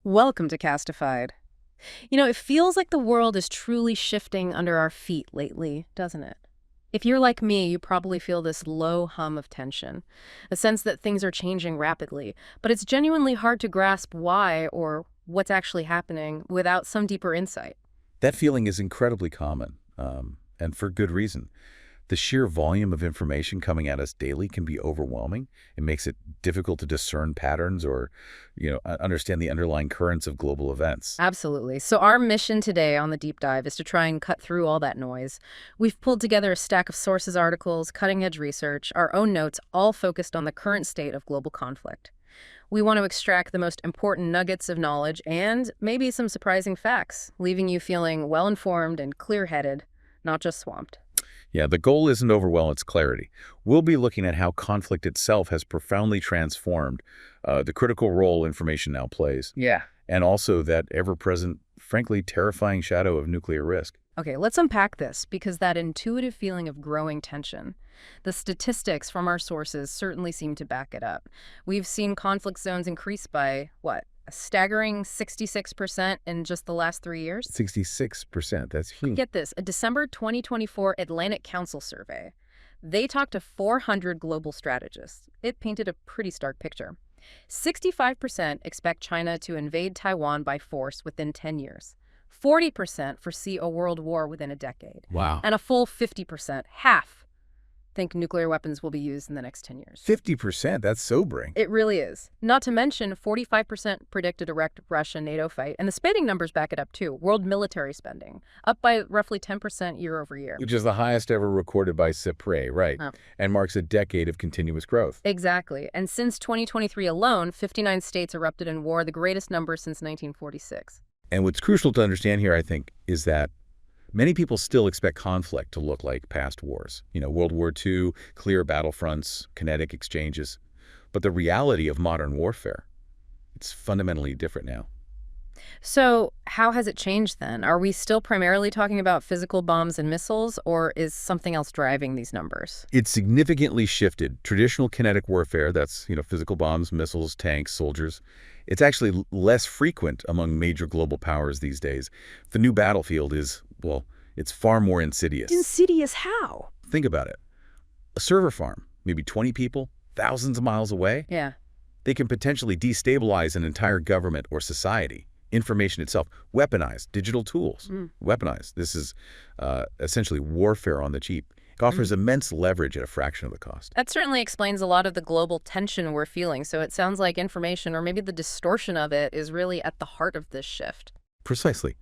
Welcome to Castified. It feels like the world is truly shifting under our feet lately, doesn't it? If you're like me, you probably feel this low hum of tension, a sense that things are changing rapidly, but it's genuinely hard to grasp why or what's actually happening without some deeper insight. That feeling is incredibly common, and for good reason. The sheer volume of information coming at us daily can be overwhelming. It makes it difficult to discern patterns or, understand the underlying currents of global events. Absolutely. So our mission today on the deep dive is to try and cut through all that noise. We've pulled together a stack of sources, articles, cutting-edge research, our own notes, all focused on the current state of global conflict. We want to extract the most important nuggets of knowledge and maybe some surprising facts, leaving you feeling well-informed and clear-headed, not just swamped. Yeah, the goal isn't overwhelm, it's clarity. We'll be looking at how conflict itself has profoundly transformed the critical role information now plays. Yeah. And also that ever-present, frankly, terrifying shadow of nuclear risk. Okay, let's unpack this, because that intuitive feeling of growing tension, the statistics from our sources certainly seem to back it up. We've seen conflict zones increase by, a staggering 66% in just the last 3 years? 66%, that's huge. Get this, a December 2024 Atlantic Council survey. They talked to 400 global strategists. It painted a pretty stark picture. 65% expect China to invade Taiwan by force within 10 years. 40% foresee a world war within a decade. Wow. And a full 50%, half, think nuclear weapons will be used in the next 10 years. 50%, that's sobering. It really is. Not to mention, 45% predict a direct Russia-NATO fight, and the spending numbers back it up too. World military spending, up by roughly 10% year over year. Which is the highest ever recorded by CIPRE, right? Oh. And marks a decade of continuous growth. Exactly. And since 2023 alone, 59 states erupted in war, the greatest number since 1946. And what's crucial to understand here, I think, is that many people still expect conflict to look like past wars. World War II, clear battlefronts, kinetic exchanges. But the reality of modern warfare, it's fundamentally different now. So how has it changed then? Are we still primarily talking about physical bombs and missiles, or is something else driving these numbers? It's significantly shifted. Traditional kinetic warfare, that's, physical bombs, missiles, tanks, soldiers, it's actually less frequent among major global powers these days. The new battlefield is, it's far more insidious. Insidious how? Think about it. A server farm, maybe 20 people, thousands of miles away. Yeah. They can potentially destabilize an entire government or society. Information itself, weaponized, digital tools, weaponized. This is essentially warfare on the cheap. It offers immense leverage at a fraction of the cost. That certainly explains a lot of the global tension we're feeling. So it sounds like information, or maybe the distortion of it, is really at the heart of this shift. Precisely.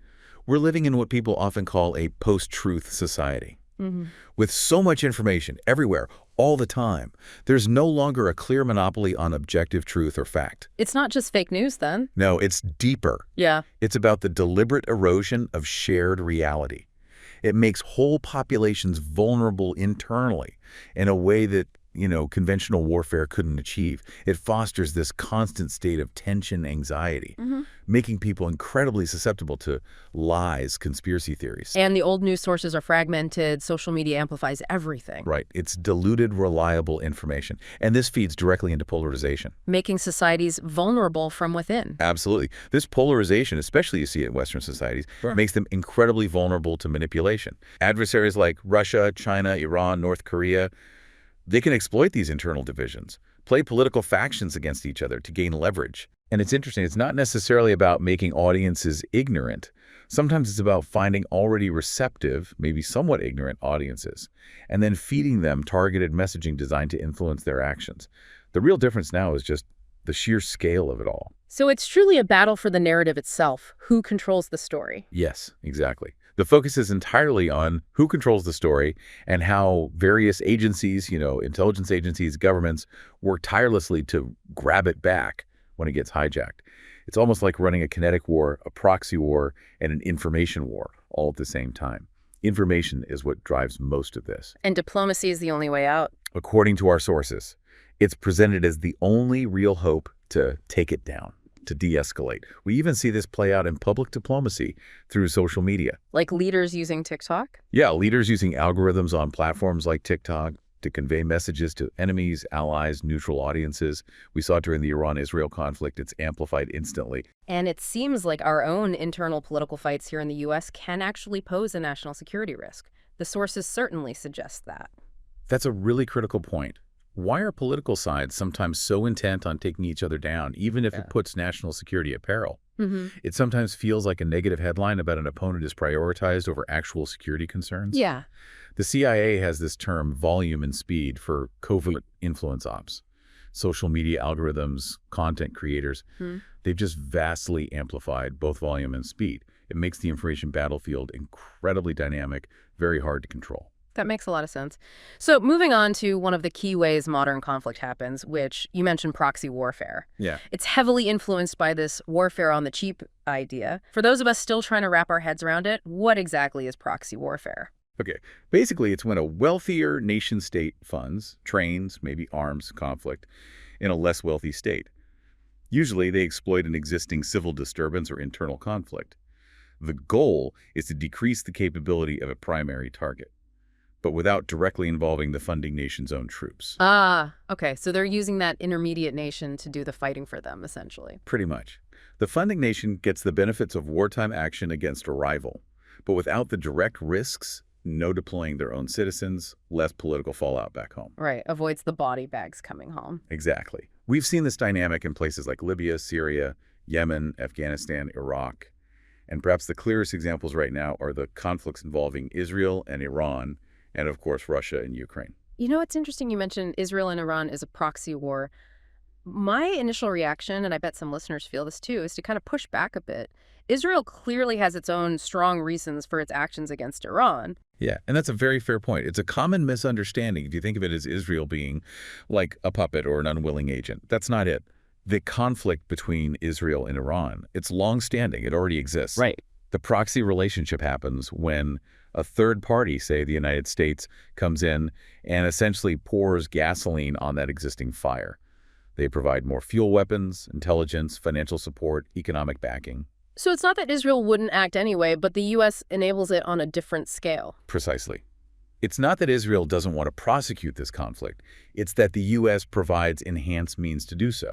We're living in what people often call a post-truth society. With so much information everywhere, all the time, there's no longer a clear monopoly on objective truth or fact. It's not just fake news, then? No, it's deeper. Yeah. It's about the deliberate erosion of shared reality. It makes whole populations vulnerable internally in a way that, conventional warfare couldn't achieve. It fosters this constant state of tension, anxiety, making people incredibly susceptible to lies, conspiracy theories. And the old news sources are fragmented. Social media amplifies everything. Right. It's diluted, reliable information. And this feeds directly into polarization. Making societies vulnerable from within. Absolutely. This polarization, especially you see it in Western societies, makes them incredibly vulnerable to manipulation. Adversaries like Russia, China, Iran, North Korea, they can exploit these internal divisions, play political factions against each other to gain leverage. And it's interesting, it's not necessarily about making audiences ignorant. Sometimes it's about finding already receptive, maybe somewhat ignorant audiences, and then feeding them targeted messaging designed to influence their actions. The real difference now is just the sheer scale of it all. So it's truly a battle for the narrative itself. Who controls the story? Yes, exactly. The focus is entirely on who controls the story and how various agencies, intelligence agencies, governments, work tirelessly to grab it back when it gets hijacked. It's almost like running a kinetic war, a proxy war, and an information war all at the same time. Information is what drives most of this. And diplomacy is the only way out. According to our sources, it's presented as the only real hope to take it down, to de-escalate. We even see this play out in public diplomacy through social media. Like leaders using TikTok? Yeah, leaders using algorithms on platforms like TikTok, to convey messages to enemies, allies, neutral audiences. We saw it during the Iran-Israel conflict. It's amplified instantly. And it seems like our own internal political fights here in the U.S. can actually pose a national security risk. The sources certainly suggest that. That's a really critical point. Why are political sides sometimes so intent on taking each other down, even if it puts national security at peril? It sometimes feels like a negative headline about an opponent is prioritized over actual security concerns. Yeah. The CIA has this term, volume and speed, for covert influence ops. Social media algorithms, content creators, they've just vastly amplified both volume and speed. It makes the information battlefield incredibly dynamic, very hard to control. That makes a lot of sense. So moving on to one of the key ways modern conflict happens, which you mentioned proxy warfare. Yeah. It's heavily influenced by this warfare on the cheap idea. For those of us still trying to wrap our heads around it, what exactly is proxy warfare? Okay. Basically, it's when a wealthier nation-state funds, trains, maybe arms conflict in a less wealthy state. Usually, they exploit an existing civil disturbance or internal conflict. The goal is to decrease the capability of a primary target, but without directly involving the funding nation's own troops. Ah, okay. So they're using that intermediate nation to do the fighting for them, essentially. Pretty much. The funding nation gets the benefits of wartime action against a rival, but without the direct risks, no deploying their own citizens, less political fallout back home. Right. Avoids the body bags coming home. Exactly. We've seen this dynamic in places like Libya, Syria, Yemen, Afghanistan, Iraq. And perhaps the clearest examples right now are the conflicts involving Israel and Iran, and of course, Russia and Ukraine. You know, it's interesting you mentioned Israel and Iran is a proxy war. My initial reaction, and I bet some listeners feel this too, is to kind of push back a bit. Israel clearly has its own strong reasons for its actions against Iran. Yeah, and that's a very fair point. It's a common misunderstanding if you think of it as Israel being like a puppet or an unwilling agent. That's not it. The conflict between Israel and Iran, it's long-standing. It already exists. Right. The proxy relationship happens when a third party, say the United States, comes in and essentially pours gasoline on that existing fire. They provide more fuel weapons, intelligence, financial support, economic backing. So it's not that Israel wouldn't act anyway, but the U.S. enables it on a different scale. Precisely. It's not that Israel doesn't want to prosecute this conflict. It's that the U.S. provides enhanced means to do so.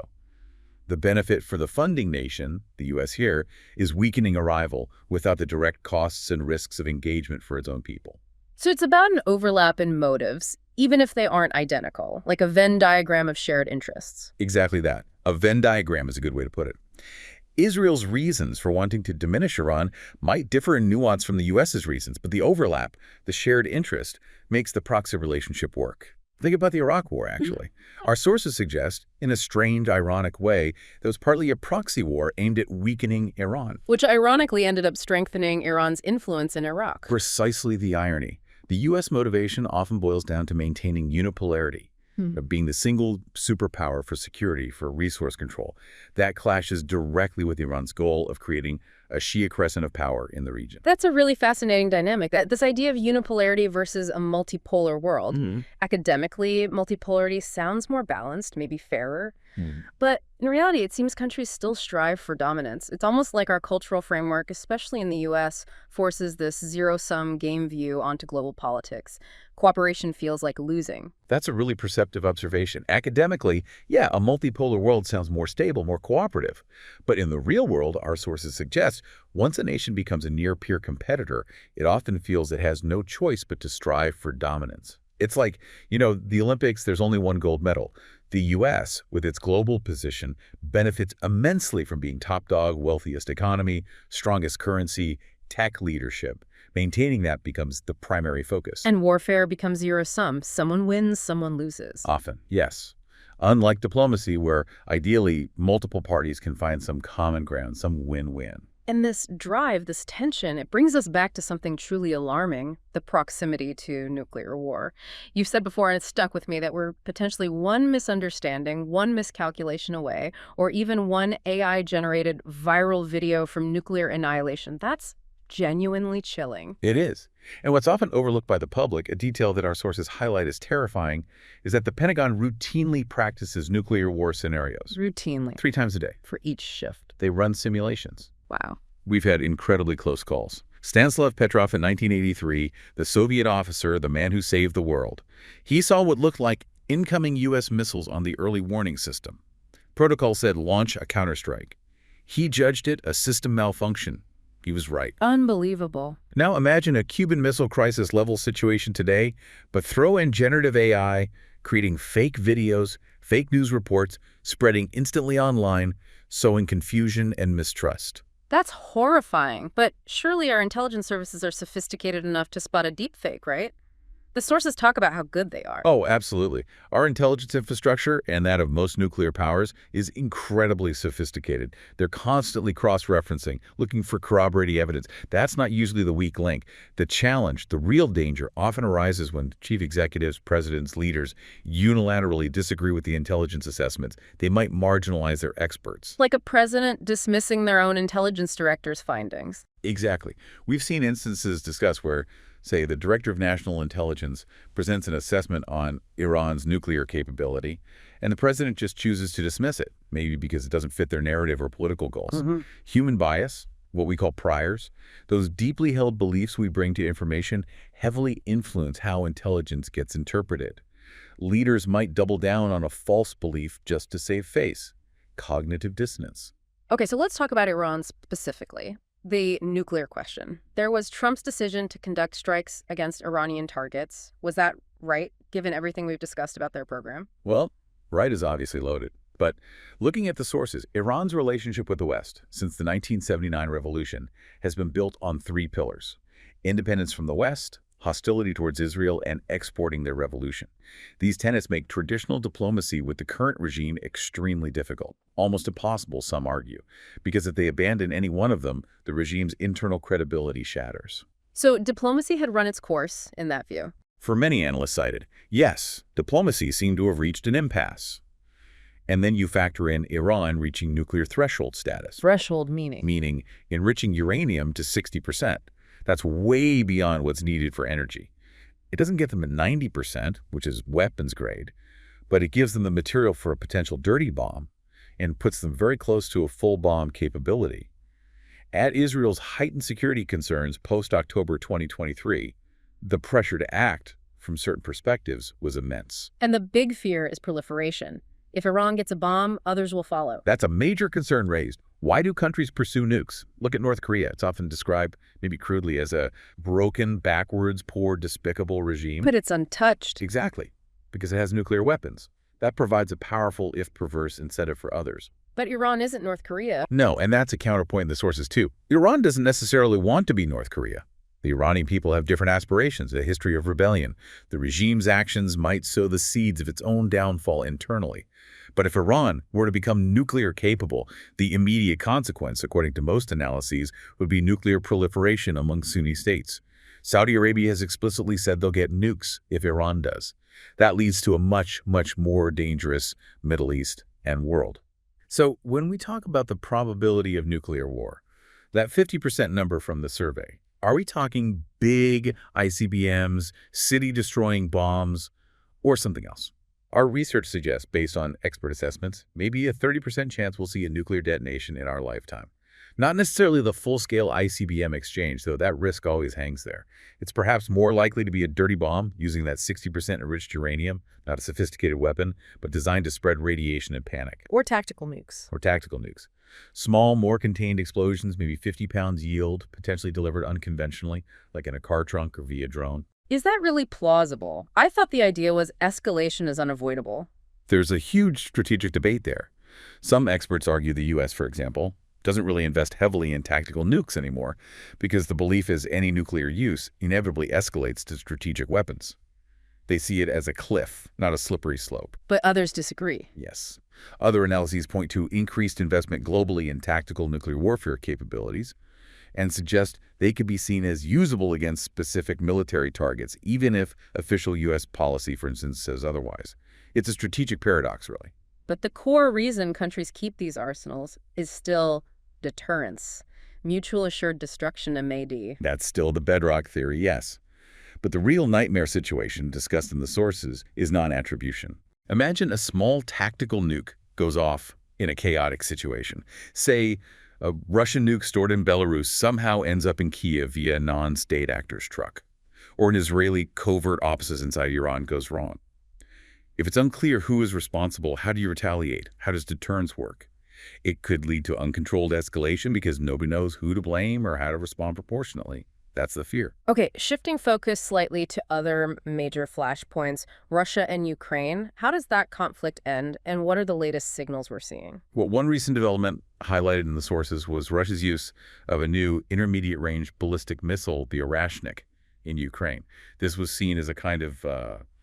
The benefit for the funding nation, the U.S. here, is weakening a rival without the direct costs and risks of engagement for its own people. So it's about an overlap in motives, even if they aren't identical, like a Venn diagram of shared interests. Exactly that. A Venn diagram is a good way to put it. Israel's reasons for wanting to diminish Iran might differ in nuance from the U.S.'s reasons, but the overlap, the shared interest, makes the proxy relationship work. Think about the Iraq War, actually. Our sources suggest, in a strange, ironic way, that it was partly a proxy war aimed at weakening Iran. Which ironically ended up strengthening Iran's influence in Iraq. Precisely the irony. The U.S. motivation often boils down to maintaining unipolarity, of being the single superpower for security, for resource control. That clashes directly with Iran's goal of creating a Shia crescent of power in the region. That's a really fascinating dynamic. This idea of unipolarity versus a multipolar world. Academically, multipolarity sounds more balanced, maybe fairer. But in reality, it seems countries still strive for dominance. It's almost like our cultural framework, especially in the U.S., forces this zero-sum game view onto global politics. Cooperation feels like losing. That's a really perceptive observation. Academically, yeah, a multipolar world sounds more stable, more cooperative. But in the real world, our sources suggest, once a nation becomes a near-peer competitor, it often feels it has no choice but to strive for dominance. It's like, the Olympics, there's only one gold medal. The U.S., with its global position, benefits immensely from being top dog, wealthiest economy, strongest currency, tech leadership. Maintaining that becomes the primary focus. And warfare becomes zero-sum. Someone wins, someone loses. Often, yes. Unlike diplomacy, where ideally multiple parties can find some common ground, some win-win. And this drive, this tension, it brings us back to something truly alarming, the proximity to nuclear war. You've said before, and it's stuck with me, that we're potentially one misunderstanding, one miscalculation away, or even one AI-generated viral video from nuclear annihilation. That's genuinely chilling. It is. And what's often overlooked by the public, a detail that our sources highlight as terrifying, is that the Pentagon routinely practices nuclear war scenarios. Routinely. 3 times a day. For each shift. They run simulations. Wow. We've had incredibly close calls. Stanislav Petrov in 1983, the Soviet officer, the man who saved the world. He saw what looked like incoming U.S. missiles on the early warning system. Protocol said launch a counterstrike. He judged it a system malfunction. He was right. Unbelievable. Now imagine a Cuban Missile Crisis level situation today, but throw in generative AI, creating fake videos, fake news reports, spreading instantly online, sowing confusion and mistrust. That's horrifying, but surely our intelligence services are sophisticated enough to spot a deepfake, right? The sources talk about how good they are. Oh, absolutely. Our intelligence infrastructure, and that of most nuclear powers, is incredibly sophisticated. They're constantly cross-referencing, looking for corroborating evidence. That's not usually the weak link. The challenge, the real danger, often arises when chief executives, presidents, leaders unilaterally disagree with the intelligence assessments. They might marginalize their experts. Like a president dismissing their own intelligence director's findings. Exactly. We've seen instances discussed where, say, the Director of National Intelligence presents an assessment on Iran's nuclear capability, and the president just chooses to dismiss it, maybe because it doesn't fit their narrative or political goals. Human bias, what we call priors, those deeply held beliefs we bring to information heavily influence how intelligence gets interpreted. Leaders might double down on a false belief just to save face. Cognitive dissonance. Okay, so let's talk about Iran specifically. The nuclear question. There was Trump's decision to conduct strikes against Iranian targets. Was that right, given everything we've discussed about their program? Well, right is obviously loaded. But looking at the sources, Iran's relationship with the West since the 1979 revolution has been built on three pillars: independence from the West, hostility towards Israel, and exporting their revolution. These tenets make traditional diplomacy with the current regime extremely difficult, almost impossible, some argue, because if they abandon any one of them, the regime's internal credibility shatters. So diplomacy had run its course, in that view. For many analysts cited, yes, diplomacy seemed to have reached an impasse. And then you factor in Iran reaching nuclear threshold status. Threshold meaning? Meaning enriching uranium to 60%. That's way beyond what's needed for energy. It doesn't get them at 90%, which is weapons grade, but it gives them the material for a potential dirty bomb and puts them very close to a full bomb capability. Add Israel's heightened security concerns post-October 2023, the pressure to act from certain perspectives was immense. And the big fear is proliferation. If Iran gets a bomb, others will follow. That's a major concern raised. Why do countries pursue nukes? Look at North Korea. It's often described, maybe crudely, as a broken, backwards, poor, despicable regime. But it's untouched. Exactly, because it has nuclear weapons. That provides a powerful, if perverse, incentive for others. But Iran isn't North Korea. No, and that's a counterpoint in the sources too. Iran doesn't necessarily want to be North Korea. The Iranian people have different aspirations, a history of rebellion. The regime's actions might sow the seeds of its own downfall internally. But if Iran were to become nuclear capable, the immediate consequence, according to most analyses, would be nuclear proliferation among Sunni states. Saudi Arabia has explicitly said they'll get nukes if Iran does. That leads to a much, much more dangerous Middle East and world. So when we talk about the probability of nuclear war, that 50% number from the survey, are we talking big ICBMs, city-destroying bombs, or something else? Our research suggests, based on expert assessments, maybe a 30% chance we'll see a nuclear detonation in our lifetime. Not necessarily the full-scale ICBM exchange, though that risk always hangs there. It's perhaps more likely to be a dirty bomb using that 60% enriched uranium, not a sophisticated weapon, but designed to spread radiation and panic. Or tactical nukes. Small, more contained explosions, maybe 50 pounds yield, potentially delivered unconventionally, like in a car trunk or via drone. Is that really plausible? I thought the idea was escalation is unavoidable. There's a huge strategic debate there. Some experts argue the U.S., for example, doesn't really invest heavily in tactical nukes anymore because the belief is any nuclear use inevitably escalates to strategic weapons. They see it as a cliff, not a slippery slope. But others disagree. Yes. Other analyses point to increased investment globally in tactical nuclear warfare capabilities and suggest they could be seen as usable against specific military targets, even if official U.S. policy, for instance, says otherwise. It's a strategic paradox, really. But the core reason countries keep these arsenals is still deterrence. Mutual assured destruction, MAD. That's still the bedrock theory, yes. But the real nightmare situation discussed in the sources is non-attribution. Imagine a small tactical nuke goes off in a chaotic situation. Say, A Russian nuke stored in Belarus somehow ends up in Kiev via a non-state actor's truck. Or an Israeli covert offices inside Iran goes wrong. If it's unclear who is responsible, how do you retaliate? How does deterrence work? It could lead to uncontrolled escalation because nobody knows who to blame or how to respond proportionately. That's the fear. Okay, shifting focus slightly to other major flashpoints, Russia and Ukraine. How does that conflict end, and what are the latest signals we're seeing? Well, one recent development highlighted in the sources was Russia's use of a new intermediate-range ballistic missile, the Orashnik, in Ukraine. This was seen as a kind of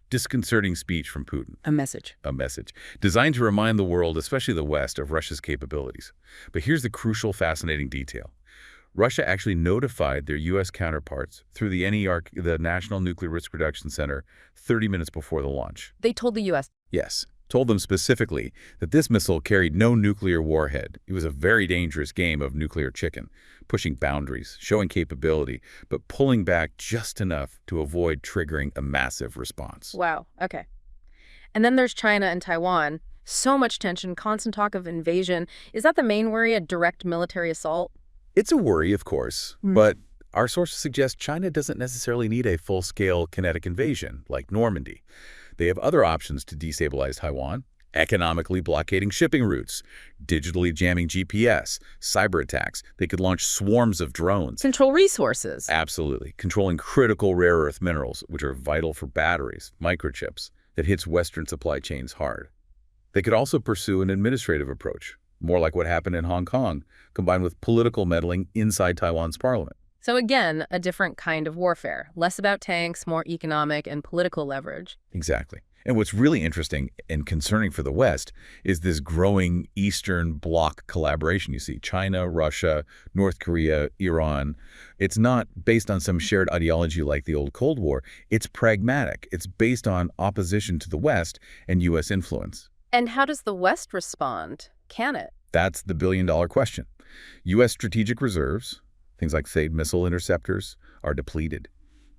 disconcerting speech from Putin. A message. A message designed to remind the world, especially the West, of Russia's capabilities. But here's the crucial, fascinating detail. Russia actually notified their U.S. counterparts through the NER, the National Nuclear Risk Reduction Center, 30 minutes before the launch. They told the U.S. Yes, told them specifically that this missile carried no nuclear warhead. It was a very dangerous game of nuclear chicken, pushing boundaries, showing capability, but pulling back just enough to avoid triggering a massive response. Wow, okay. And then there's China and Taiwan. So much tension, constant talk of invasion. Is that the main worry, a direct military assault? It's a worry, of course, but our sources suggest China doesn't necessarily need a full-scale kinetic invasion like Normandy. They have other options to destabilize Taiwan: economically blockading shipping routes, digitally jamming GPS, cyber attacks. They could launch swarms of drones. Control resources. Absolutely. Controlling critical rare earth minerals, which are vital for batteries, microchips, that hits Western supply chains hard. They could also pursue an administrative approach, more like what happened in Hong Kong, combined with political meddling inside Taiwan's parliament. So again, a different kind of warfare. Less about tanks, more economic and political leverage. Exactly. And what's really interesting and concerning for the West is this growing Eastern Bloc collaboration. You see China, Russia, North Korea, Iran. It's not based on some shared ideology like the old Cold War. It's pragmatic. It's based on opposition to the West and U.S. influence. And how does the West respond? Can it? That's the billion-dollar question. U.S. strategic reserves, things like THAAD missile interceptors, are depleted.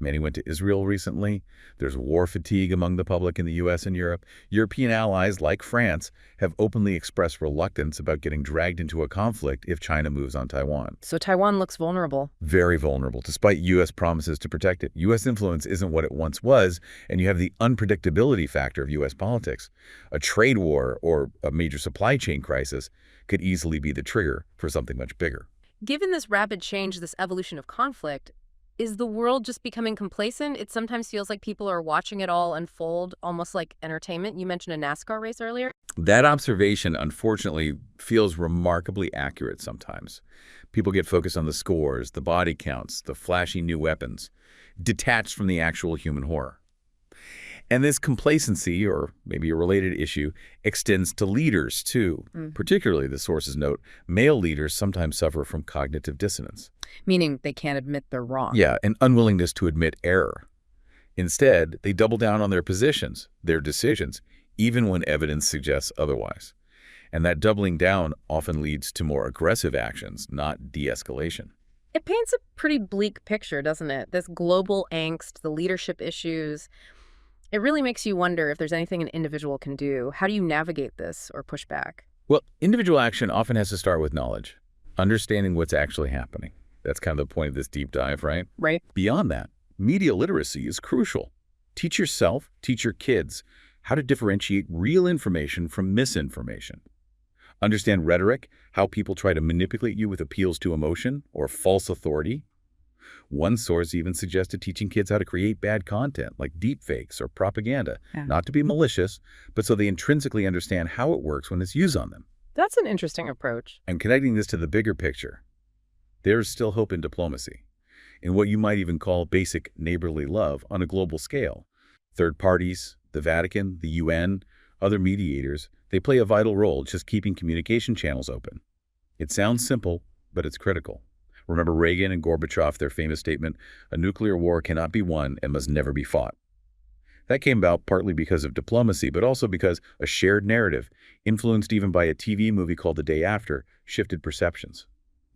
Many went to Israel recently. There's war fatigue among the public in the U.S. and Europe. European allies, like France, have openly expressed reluctance about getting dragged into a conflict if China moves on Taiwan. So Taiwan looks vulnerable. Very vulnerable, despite U.S. promises to protect it. U.S. influence isn't what it once was, and you have the unpredictability factor of U.S. politics. A trade war or a major supply chain crisis could easily be the trigger for something much bigger. Given this rapid change, this evolution of conflict, is the world just becoming complacent? It sometimes feels like people are watching it all unfold, almost like entertainment. You mentioned a NASCAR race earlier. That observation, unfortunately, feels remarkably accurate sometimes. People get focused on the scores, the body counts, the flashy new weapons, detached from the actual human horror. And this complacency, or maybe a related issue, extends to leaders, too. Particularly, the sources note, male leaders sometimes suffer from cognitive dissonance. Meaning they can't admit they're wrong. Yeah, an unwillingness to admit error. Instead, they double down on their positions, their decisions, even when evidence suggests otherwise. And that doubling down often leads to more aggressive actions, not de-escalation. It paints a pretty bleak picture, doesn't it? This global angst, the leadership issues. It really makes you wonder if there's anything an individual can do. How do you navigate this or push back? Well, individual action often has to start with knowledge, understanding what's actually happening. That's kind of the point of this deep dive, right? Right. Beyond that, media literacy is crucial. Teach yourself, teach your kids how to differentiate real information from misinformation. Understand rhetoric, how people try to manipulate you with appeals to emotion or false authority. One source even suggested teaching kids how to create bad content like deepfakes or propaganda, not to be malicious, but so they intrinsically understand how it works when it's used on them. That's an interesting approach. And connecting this to the bigger picture, there's still hope in diplomacy, in what you might even call basic neighborly love on a global scale. Third parties, the Vatican, the UN, other mediators, they play a vital role just keeping communication channels open. It sounds simple, but it's critical. Remember Reagan and Gorbachev, their famous statement, "A nuclear war cannot be won and must never be fought." That came about partly because of diplomacy, but also because a shared narrative, influenced even by a TV movie called The Day After, shifted perceptions.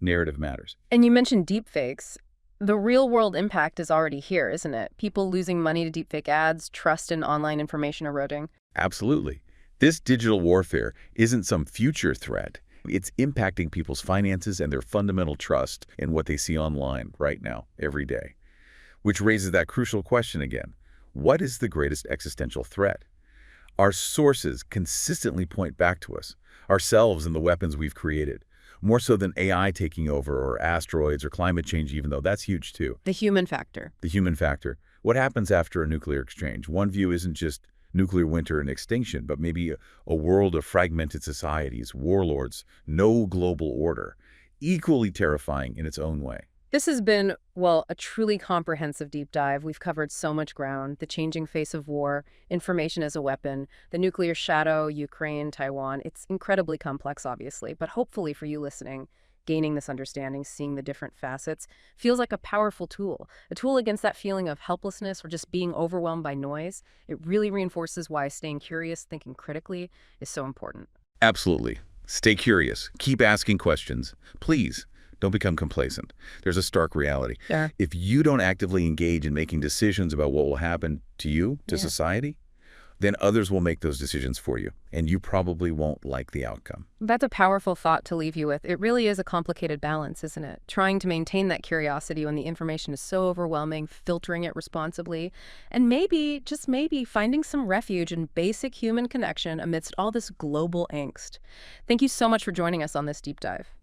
Narrative matters. And you mentioned deepfakes. The real-world impact is already here, isn't it? People losing money to deepfake ads, trust in online information eroding. Absolutely. This digital warfare isn't some future threat. It's impacting people's finances and their fundamental trust in what they see online right now, every day. Which raises that crucial question again. What is the greatest existential threat? Our sources consistently point back to us, ourselves and the weapons we've created, more so than AI taking over or asteroids or climate change, even though that's huge too. The human factor. The human factor. What happens after a nuclear exchange? One view isn't just nuclear winter and extinction, but maybe a world of fragmented societies, warlords, no global order, equally terrifying in its own way. This has been, well, a truly comprehensive deep dive. We've covered so much ground: the changing face of war, information as a weapon, the nuclear shadow, Ukraine, Taiwan. It's incredibly complex, obviously, but hopefully for you listening, gaining this understanding, seeing the different facets, feels like a powerful tool, a tool against that feeling of helplessness or just being overwhelmed by noise. It really reinforces why staying curious, thinking critically is so important. Absolutely. Stay curious. Keep asking questions. Please, don't become complacent. There's a stark reality. Sure. If you don't actively engage in making decisions about what will happen to you, to society, then others will make those decisions for you, and you probably won't like the outcome. That's a powerful thought to leave you with. It really is a complicated balance, isn't it? Trying to maintain that curiosity when the information is so overwhelming, filtering it responsibly, and maybe, just maybe, finding some refuge in basic human connection amidst all this global angst. Thank you so much for joining us on this deep dive.